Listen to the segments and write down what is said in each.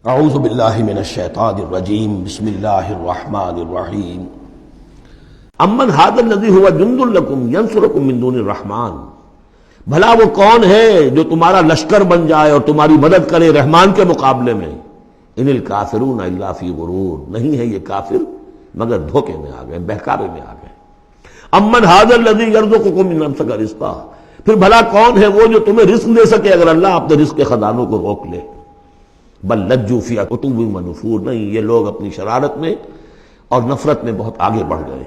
اعوذ باللہ من الشیطان الرجیم بسم اللہ الرحمن الرحیم امن ھذا الذی هو جند لکم ینصرکم من دون الرحمن، بھلا وہ کون ہے جو تمہارا لشکر بن جائے اور تمہاری مدد کرے رحمان کے مقابلے میں؟ ان الکافرون الا فی غرور، نہیں ہے یہ کافر مگر دھوکے میں آ گئے، بہکاوے میں آ گئے۔ امن ھذا الذی یرزقکم من امسک رزقا، پھر بھلا کون ہے وہ جو تمہیں رزق دے سکے اگر اللہ اپنے رزق کے خزانوں کو روک لے؟ بل لجوا فی عتو و نفور، نہیں، یہ لوگ اپنی شرارت میں اور نفرت میں بہت آگے بڑھ گئے۔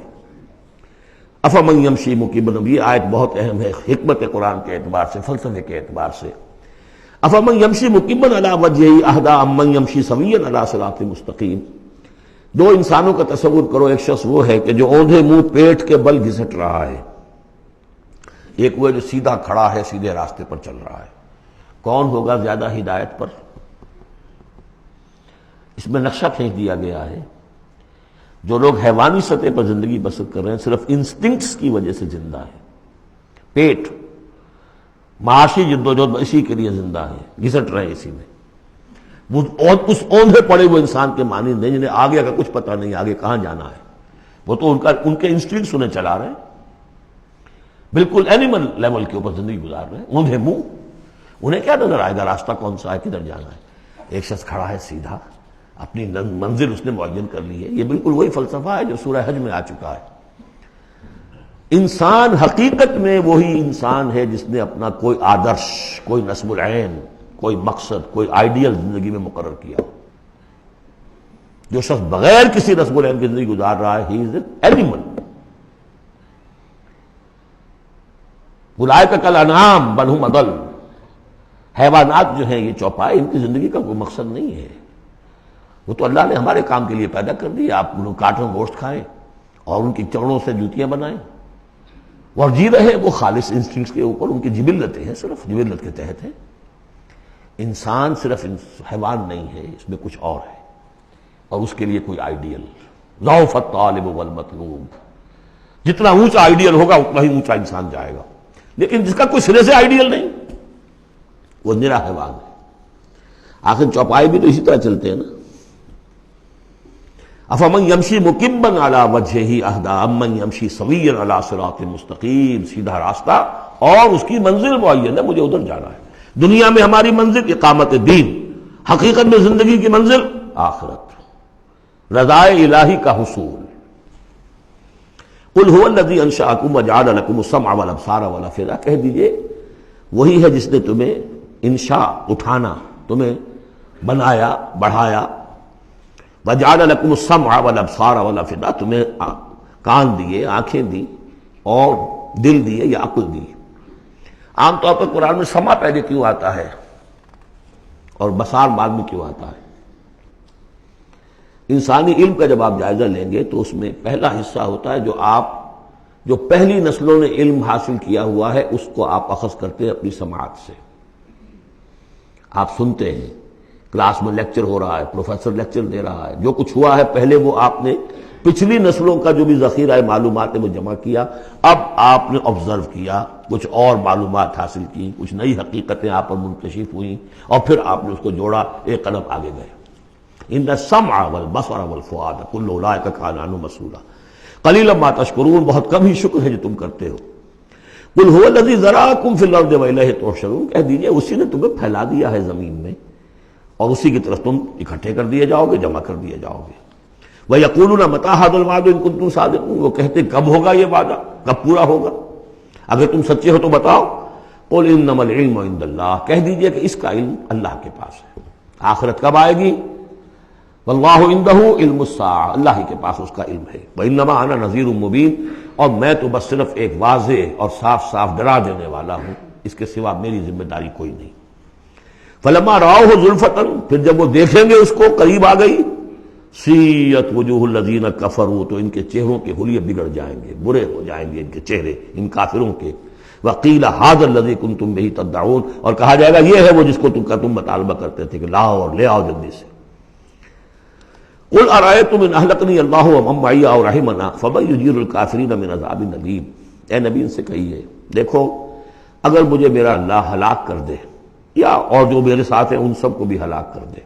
افمن یمشی مکبا، یہ آیت بہت اہم ہے حکمت قرآن کے اعتبار سے، فلسفے کے اعتبار سے۔ افمن یمشی مکبا علی وجہہ اہدی امن یمشی سویا علی صراط مستقیم، دو انسانوں کا تصور کرو، ایک شخص وہ ہے کہ جو اوندھے منہ پیٹ کے بل گھسٹ رہا ہے، ایک وہ جو سیدھا کھڑا ہے، سیدھے راستے پر چل رہا ہے۔ کون ہوگا زیادہ ہدایت پر؟ اس میں نقشہ کھینچ دیا گیا ہے۔ جو لوگ حیوانی سطح پر زندگی بسر کر رہے ہیں صرف انسٹنکٹس کی وجہ سے زندہ ہیں، پیٹ، معاشی جدوجہد اسی کے لیے زندہ ہیں، گھسٹ رہے ہیں اسی میں۔ اور اس اوندھے پڑے ہوئے انسان کے معنی نہیں جنہیں آگے کا کچھ پتہ نہیں، آگے کہاں جانا ہے، وہ تو ان کے انسٹنکٹس انہیں چلا رہے ہیں، بالکل اینیمل لیول کے اوپر زندگی گزار رہے ہیں، اوندھے منہ۔ انہیں کیا نظر آئے گا راستہ کون سا ہے، کدھر جانا ہے؟ ایک شخص کھڑا ہے سیدھا، اپنی منزل اس نے معین کر لی ہے۔ یہ بالکل وہی فلسفہ ہے جو سورہ حج میں آ چکا ہے۔ انسان حقیقت میں وہی انسان ہے جس نے اپنا کوئی آدرش، کوئی نصب العین، کوئی مقصد، کوئی آئیڈیل زندگی میں مقرر کیا۔ جو شخص بغیر کسی نصب العین کی زندگی گزار رہا ہے، ہی از این اینیمل۔ اولئک کالانعام بل ھم اضل، حیوانات جو ہیں یہ چوپائے، ان کی زندگی کا کوئی مقصد نہیں ہے۔ وہ تو اللہ نے ہمارے کام کے لیے پیدا کر دی، آپ انہوں کاٹوں گوشت کھائیں اور ان کی چمڑوں سے جوتیاں بنائیں اور جی رہے وہ خالص انسٹنکٹس کے اوپر، ان کی جبلتیں ہیں، صرف جبلت کے تحت ہیں۔ انسان صرف حیوان نہیں ہے، اس میں کچھ اور ہے، اور اس کے لیے کوئی آئیڈیل۔ ضعف الطالب والمطلوب، جتنا اونچا آئیڈیل ہوگا اتنا ہی اونچا انسان جائے گا، لیکن جس کا کوئی سرے سے آئیڈیل نہیں وہ نرا حیوان ہے۔ آخر چوپائے بھی تو اسی طرح چلتے ہیں نا۔ افمن یمشی مکبا علی وجہہ اہدی امن یمشی سویا علی صراط مستقیم، سیدھا راستہ اور اس کی منزل معین ہے، مجھے ادھر جانا ہے۔ دنیا میں ہماری منزل اقامت دین، حقیقت میں زندگی کی منزل آخرت، رضائے الہی کا حصول۔ قل ھو الذی انشأکم وجعل لکم السمع والابصار والافئدہ، کہہ دیجئے وہی ہے جس نے تمہیں انشاء، اٹھانا، تمہیں بنایا، بڑھایا، وجعل لکم السمع والابصار والافئدہ، تمہیں کان دیے، آنکھیں دی اور دل دیے یا عقل دی۔ عام طور پر قرآن میں سمع پہلے کیوں آتا ہے اور بصار بعد میں کیوں آتا ہے؟ انسانی علم کا جب آپ جائزہ لیں گے تو اس میں پہلا حصہ ہوتا ہے جو پہلی نسلوں نے علم حاصل کیا ہوا ہے، اس کو آپ اخذ کرتے ہیں اپنی سماعت سے۔ آپ سنتے ہیں، کلاس میں لیکچر ہو رہا ہے، پروفیسر لیکچر دے رہا ہے، جو کچھ ہوا ہے پہلے وہ آپ نے پچھلی نسلوں کا جو بھی ذخیرہ معلومات ہے وہ جمع کیا، اب آپ نے آبزرو کیا، کچھ اور معلومات حاصل کی، کچھ نئی حقیقتیں آپ پر منکشف ہوئیں اور پھر آپ نے اس کو جوڑا، ایک قدم آگے گئے۔ ان السمع والبصر والفؤاد کل اولئک کان عنہ مسئولا قلیلا ما تشکرون، بہت کم ہی شکر ہے جو تم کرتے ہو۔ قل ھو الذی ذرأکم فی الارض والیہ تحشرون، کہہ دیجئے اسی نے تمہیں پھیلا دیا ہے زمین میں اور اسی کی طرف تم اکٹھے کر دیے جاؤ گے، جمع کر دیے جاؤ گے۔ وَيَقُولُونَ مَتَىٰ هَٰذَا الْوَعْدُ إِن كُنتُمْ صَادِقِينَ، وہ کہتے کب ہوگا یہ وعدہ، کب پورا ہوگا، اگر تم سچے ہو تو بتاؤ۔ قُلْ إِنَّمَا الْعِلْمُ عِندَ اللَّهِ، کہہ دیجئے کہ اس کا علم اللہ کے پاس ہے۔ آخرت کب آئے گی؟ وَاللَّهُ عِندَهُ عِلْمُ السَّاعَةِ، اللہ ہی کے پاس اس کا علم ہے۔ وَإِنَّمَا أَنَا نَذِيرٌ مُّبِينٌ، اور میں تو بس صرف ایک واضح اور صاف صاف ڈرا دینے والا ہوں، اس کے سوا میری ذمہ داری کوئی نہیں۔ فَلَمَّا رَأَوْهُ زُلْفَةً، پھر جب وہ دیکھیں گے اس کو، قریب آ گئی، سیئت وجوہ الذین کفروا، تو ان کے چہروں کے حلیے بگڑ جائیں گے، برے ہو جائیں گے ان کے چہرے، ان کافروں کے۔ وقیل ھذا الذی کنتم بہ تدعون، اور کہا جائے گا یہ ہے وہ جس کو تم مطالبہ کرتے تھے کہ لاؤ اور لے آؤ جلدی سے۔ قل ارأیتم ان اہلکنی اللہ ومن معی او رحمنا فمن یجیر الکافرین من عذاب الیم، اے نبی ان سے کہیے دیکھو اگر مجھے میرا اللہ ہلاک کر دے یا اور جو میرے ساتھ ہیں ان سب کو بھی ہلاک کر دے،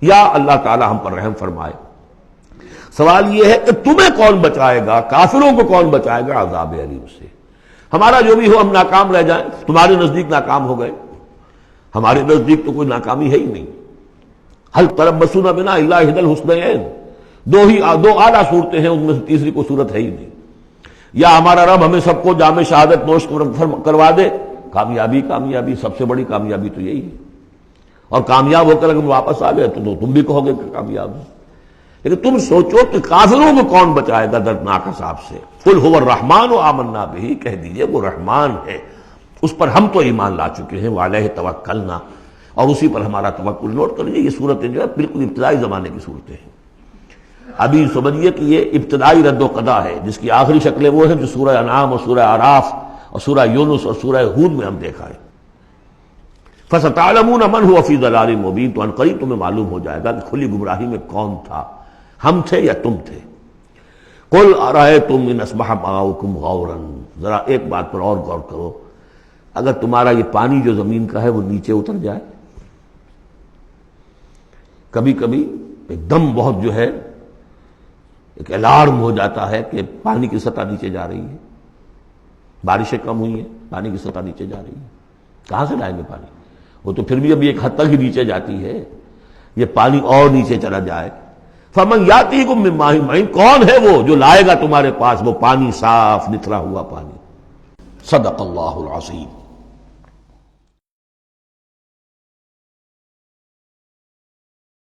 یا اللہ تعالی ہم پر رحم فرمائے۔ سوال یہ ہے کہ تمہیں کون بچائے گا، کافروں کو کون بچائے گا عذاب علیم سے؟ ہمارا جو بھی ہو ہم ناکام رہ جائیں، تمہارے نزدیک ناکام ہو گئے، ہمارے نزدیک تو کوئی ناکامی ہے ہی نہیں۔ حل تربصون بنا الا احدی الحسنیین، دو اعلیٰ صورتیں ہیں، ان میں سے تیسری کوئی صورت ہے ہی نہیں۔ یا ہمارا رب ہمیں سب کو جام شہادت نوش کروا دے، کامیابی سب سے بڑی کامیابی تو یہی ہے، اور کامیاب ہو کر اگر واپس آ گئے تو تم بھی کہو گے کہ کامیاب ہو۔ لیکن تم سوچو کہ کافروں کو کون بچائے گا دردناک عذاب سے؟ قل هو الرحمن آمنا به، کہہ دیجئے وہ رحمان ہے، اس پر ہم تو ایمان لا چکے ہیں، وعلیہ توکلنا، اور اسی پر ہمارا توکل۔ نوٹ کر لیجیے یہ صورتیں جو ہے بالکل ابتدائی زمانے کی صورتیں ہیں۔ ابھی سمجھیے کہ یہ ابتدائی رد و قضا ہے، جس کی آخری شکلیں وہ ہیں جو سورہ انعام اور سورہ اعراف اور سورہ یونس اور سورہ ہود میں ہم دیکھا ہے۔ فَسَتَعْلَمُونَ مَنْ هُوَ فِي ضَلَالٍ مُبِينٍ، تو عنقریب تمہیں معلوم ہو جائے گا کہ کھلی گمراہی میں کون تھا، ہم تھے یا تم تھے۔ قُلْ أَرَأَيْتُمْ إِنْ أَصْبَحَ مَاؤُكُمْ غَوْرًا، ذرا ایک بات پر اور غور کرو، اگر تمہارا یہ پانی جو زمین کا ہے وہ نیچے اتر جائے، کبھی کبھی ایک دم بہت جو ہے ایک الارم ہو جاتا ہے کہ پانی کی سطح نیچے جا رہی ہے، بارشیں کم ہوئی ہیں، پانی کی سطح نیچے جا رہی ہے، کہاں سے لائیں گے پانی؟ وہ تو پھر بھی ابھی ایک حد تک ہی نیچے جاتی ہے، یہ پانی اور نیچے چلا جائے۔ فَمَنْ يَأْتِيكُم مِّن مَّاءٍ مَّعِينٍ، کون ہے وہ جو لائے گا تمہارے پاس وہ پانی صاف نتھرا ہوا پانی؟ صدق اللہ العظیم۔